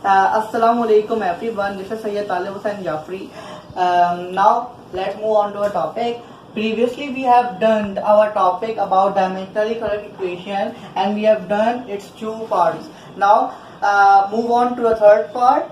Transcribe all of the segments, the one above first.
Assalamu alaikum everyone. This is Sayyid Talib Hussain Jafri. Now let's move on to our topic. Previously we have done our topic about dimensionally correct equation and we have done its two parts. Now move on to the third part.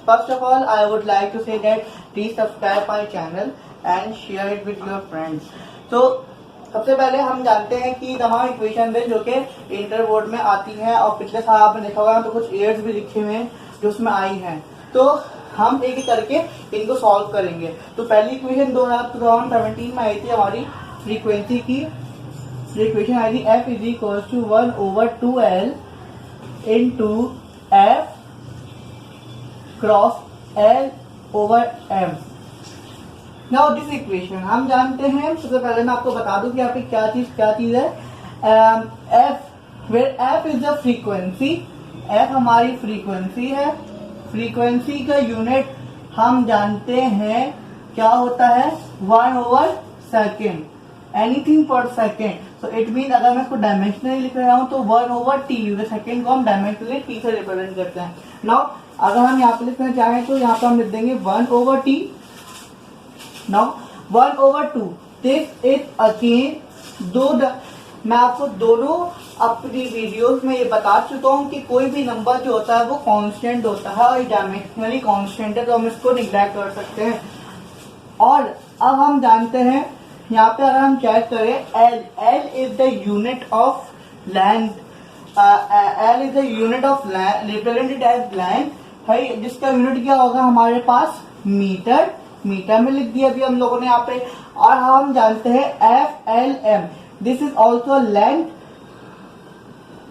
First of all, I would like to say that please subscribe my channel and share it with your friends. So सबसे पहले हम जानते हैं कि तमाम equation है जो कि इंटर बोर्ड में आती हैं और पिछले साल आपने देखा होगा तो कुछ एयर्स भी लिखे हुए हैं जो उसमें आई हैं, तो हम एक एक करके इनको सॉल्व करेंगे। तो पहली इक्वेशन 2017 में आई थी हमारी फ्रीक्वेंसी की, इक्वेशन आई थी f is equal to 1/2l into f cross l/m। Now this equation हम जानते हैं, सबसे पहले मैं आपको बता दूं कि यहाँ पे क्या चीज है। f where f is the frequency, f हमारी फ्रीक्वेंसी है। फ्रीक्वेंसी का यूनिट हम जानते हैं क्या होता है one per second, anything per second. So it mean अगर मैं इसको डायमेंशनली लिख रहा हूं तो 1/t, सेकेंड को हम डायमेंशनली t से रिप्रेजेंट करते हैं। नाउ अगर हम यहाँ पे लिखना चाहें तो यहाँ पे हम लिख देंगे 1/t। Now 1/2 this is again मैं आपको दोनों अपनी वीडियोस में ये बता चुका हूँ कि कोई भी नंबर जो होता है वो कांस्टेंट होता है और डायमेंशनली कांस्टेंट है, तो हम इसको निग्लेक्ट कर सकते हैं। और अब हम जानते हैं यहाँ पे अगर हम चेक करें L is the unit of length, L is the unit of represented as length है, जिसका यूनिट क्या होगा हमारे पास मीटर में लिख दिया अभी हम लोगों ने यहाँ पे। और हम जानते हैं FLM, this is also length,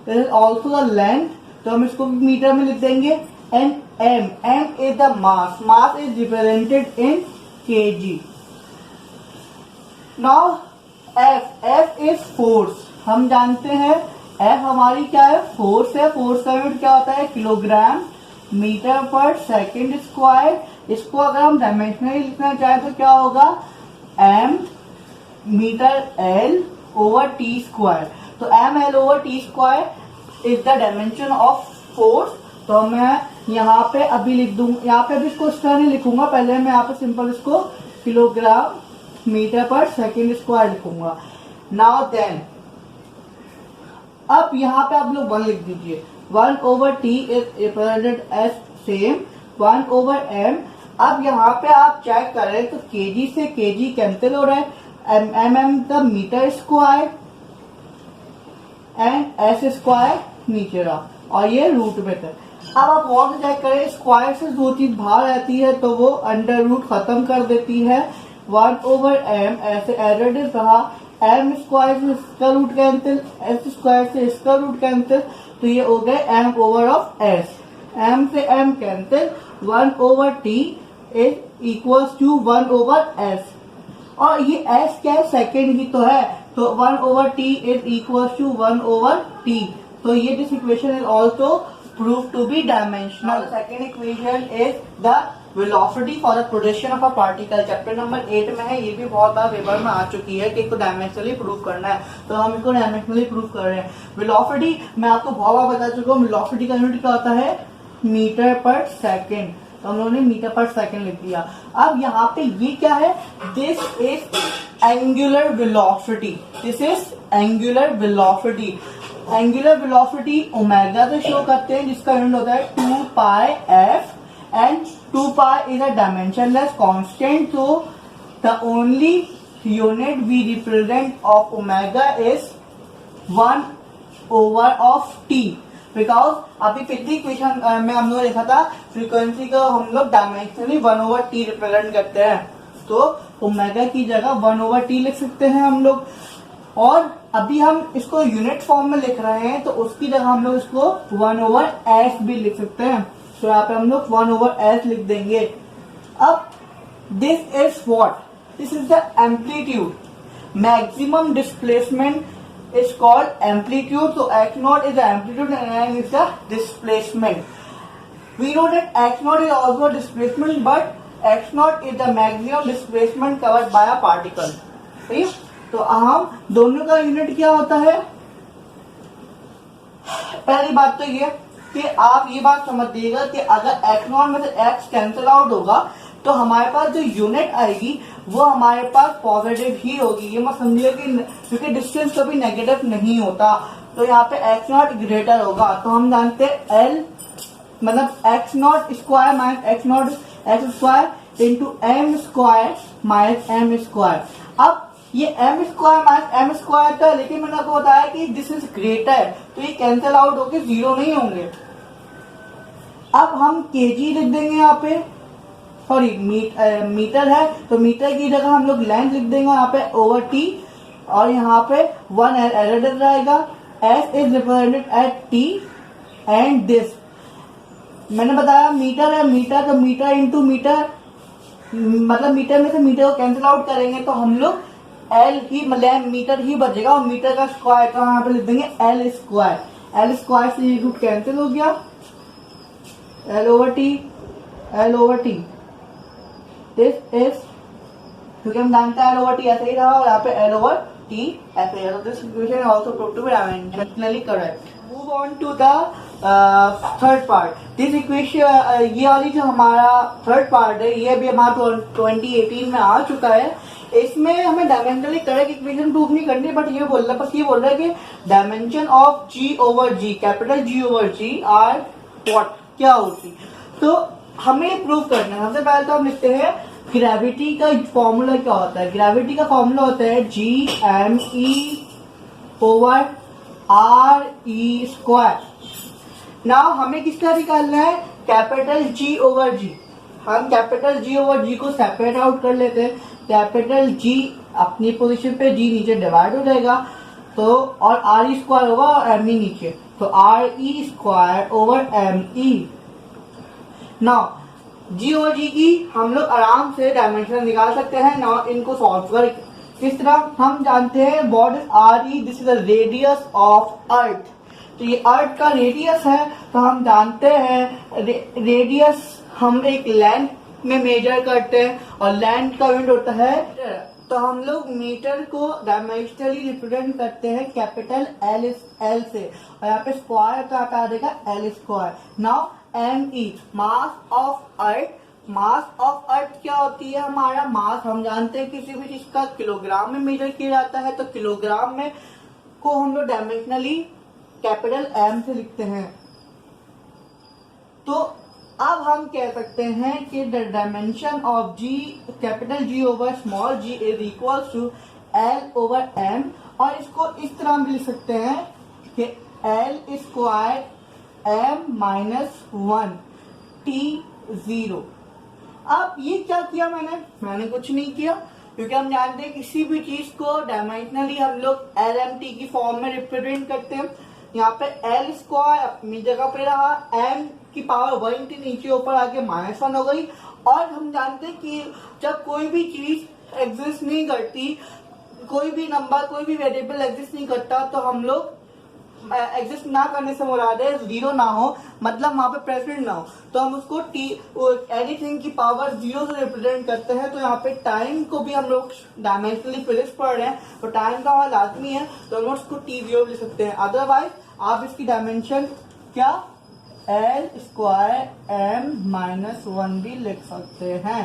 this is also the length, तो हम इसको मीटर में लिख देंगे। And M is the mass is represented in kg। Now F is force, हम जानते हैं F हमारी क्या है, फोर्स है। फोर्स का यूनिट क्या होता है किलोग्राम मीटर पर सेकेंड स्क्वायर। इसको अगर हम डायमेंशनली लिखना चाहें तो क्या होगा m मीटर L/t स्क्वायर। तो m L/t square is the dimension of force. तो मैं यहाँ पे अभी लिख दूंगा, यहाँ पे अभी इसको इस तरह नहीं लिखूंगा, पहले मैं यहाँ पे सिंपल इसको किलोग्राम मीटर पर सेकेंड स्क्वायर लिखूंगा। नाउ देन अब यहाँ पे आप लोग 1 लिख दीजिए। 1/t is represented as same 1/m। अब यहाँ पे आप चेक करें तो kg से kg कैंसिल हो रहा है, mm the metre square and s square नीचे रहा और ये रूट में था। अब आप और चेक करें, स्क्वायर से जो चीज बाहर रहती है तो वो अंडर रूट खत्म कर देती है। 1/m ऐसे एडेड रहा, m स्क्वायर से इसका रूट कैंसिल, s स्क्वायर से इसका रूट कैंसिल, तो ये हो गए m/s। m से m cancel, 1/t is equals to 1/s। और ये s क्या है, सेकेंड ही तो है, तो 1/t is equals to 1/t। तो ये this equation is also prove to be dimensional. Second equation is the velocity for the projection of a particle, chapter number 8 में है। ये भी बहुत बार पेपर में आ चुकी है कि इसको डायमेंशनली प्रूव करना है, तो हम इसको डायमेंशनली प्रूव कर रहे हैं। वेलोसिटी मैं आपको बहुत बार बता चुका हूँ, वेलोसिटी का यूनिट क्या होता है मीटर पर सेकेंड, तो हम लोगों ने मीटर पर सेकेंड लिख दिया। अब यहाँ पे ये क्या है, this is angular velocity, this is angular velocity. Angular velocity omega से शो करते हैं, जिसका यूनिट होता है 2πf and 2π is a dimensionless constant, so the only unit we represent of omega is 1/t, because अभी पिछली इक्वेशन में हम लोग देखा था फ्रीक्वेंसी को हम लोग डायमेंशनली 1/t रिप्रेजेंट करते हैं, तो ओमेगा की जगह 1/t लिख सकते हैं हम लोग। और अभी हम इसको यूनिट फॉर्म में लिख रहे हैं तो उसकी जगह हम लोग इसको 1/s भी लिख सकते हैं, तो यहाँ पे हम लोग 1/s लिख देंगे। अब this is what, this is the amplitude, maximum displacement is called amplitude. तो x0 is the amplitude and n is the displacement. We know that x0 is also displacement, but x0 is the maximum displacement covered by a particle. सही, तो हम दोनों का unit क्या होता है, पहली बात तो ये कि आप ये बात समझिएगा कि अगर एक्स नॉट में से एक्स कैंसिल आउट होगा तो हमारे पास जो यूनिट आएगी वो हमारे पास पॉजिटिव ही होगी। ये मत समझिए कि क्योंकि डिस्टेंस कभी नेगेटिव नहीं होता, तो यहाँ पे एक्स नॉट ग्रेटर होगा। तो हम जानते हैं एल मतलब X nought square minus X nought X square into M square minus M square. अब ये M square minus M square था, लेकिन मैंने आपको बताया कि दिस इज ग्रेटर, तो ये कैंसिल आउट होके जीरो नहीं होंगे। अब हम केजी लिख देंगे यहाँ पे, सॉरी मीटर है तो मीटर की जगह हम लोग लेंथ लिख देंगे यहाँ पे ओवर टी, और यहाँ पे वन एडेड रहेगा। S is represented at T and this मैंने बताया मीटर है, मीटर तो मीटर इंटू मीटर, मतलब मीटर में से मीटर को कैंसिल आउट करेंगे तो हम लोग एल ही मतलब मीटर ही बचेगा, और मीटर का स्क्वायर तो यहाँ पे लिख देंगे एल स्क्वायर। एल स्क्वायर से ये रूट कैंसिल हो गया, L over T, L over T this is, क्योंकि हम जानते हैं एल ओवर टी ऐसे ही रहा और यहाँ पे एल ओवर टी ऐसे ही रहा। This equation also proved to be dimensionally correct. Move on to the third part. This equation ये वाली जो हमारा थर्ड पार्ट है ये भी हमारा 2018 में आ चुका है। इसमें हमें डायमेंशनली करेक्ट इक्वेशन प्रूव नहीं करनी, बट ये बोल रहा है, बस ये बोल रहा है कि dimension of G over G, capital G over G R what, क्या होती। तो हमें प्रूव करना है। सबसे पहले तो हम लिखते हैं ग्रेविटी का फॉर्मूला क्या होता है। ग्रेविटी का फॉर्मूला होता है G M E over R E square. Now हमें किसका निकालना है, कैपिटल जी ओवर जी। हम कैपिटल जी ओवर जी को सेपरेट आउट कर लेते हैं। कैपिटल जी अपनी पोजीशन पे, जी नीचे डिवाइड हो जाएगा तो, और आर ई स्क्वायर होगा और एम ई नीचे, तो R E square over M E. Now G over G की हम लोग आराम से डायमेंशन निकाल सकते हैं। नाउ इनको सॉल्व कर किस तरह, हम जानते हैं what is R E, this is the radius of earth. तो ये अर्थ का रेडियस है, तो हम जानते हैं रेडियस हम एक लेंथ में मेजर करते हैं और लेंथ का यूनिट होता है, तो हम लोग मीटर को डायमेंशनली रिप्रेजेंट करते हैं कैपिटल एल से, और यहाँ पे स्क्वायर तो आता देगा L square. Now M E mass of earth. Mass of earth क्या होती है, हमारा मास हम जानते हैं किसी भी चीज का किलोग्राम में मेजर किया जाता है, तो किलोग्राम में को हम लोग डायमेंशनली कैपिटल एम से लिखते हैं। तो अब हम कह सकते हैं कि the dimension of G capital G over small G is equal to L over M, और इसको इस तरह भी लिख सकते हैं कि L square M minus one T zero. अब ये क्या किया मैंने कुछ नहीं किया, क्योंकि हम जानते हैं किसी भी चीज को डायमेंशनली हम लोग एल एम टी की फॉर्म में रिप्रेजेंट करते हैं। यहाँ पे एल स्क्वायर अपनी जगह पे रहा, एम की पावर वन थी, नीचे ऊपर आके माइनस वन हो गई। और हम जानते हैं कि जब कोई भी चीज एग्जिस्ट नहीं करती, कोई भी नंबर कोई भी वेरिएबल एग्जिस्ट नहीं करता, तो हम लोग एग्जिस्ट ना करने से मुराद है जीरो ना हो, मतलब वहां पे प्रेजेंट ना हो, तो हम उसको टी एनीथिंग की पावर जीरो से रिप्रेजेंट करते हैं। तो यहाँ पे टाइम को भी हम लोग डायमेंशनली फिजिक्स पढ़ रहे हैं, तो टाइम का वहां लाजमी है, तो हम उसको टी जीरो लिख सकते हैं। अदरवाइज आप इसकी डायमेंशन क्या L square M minus one भी लिख सकते हैं।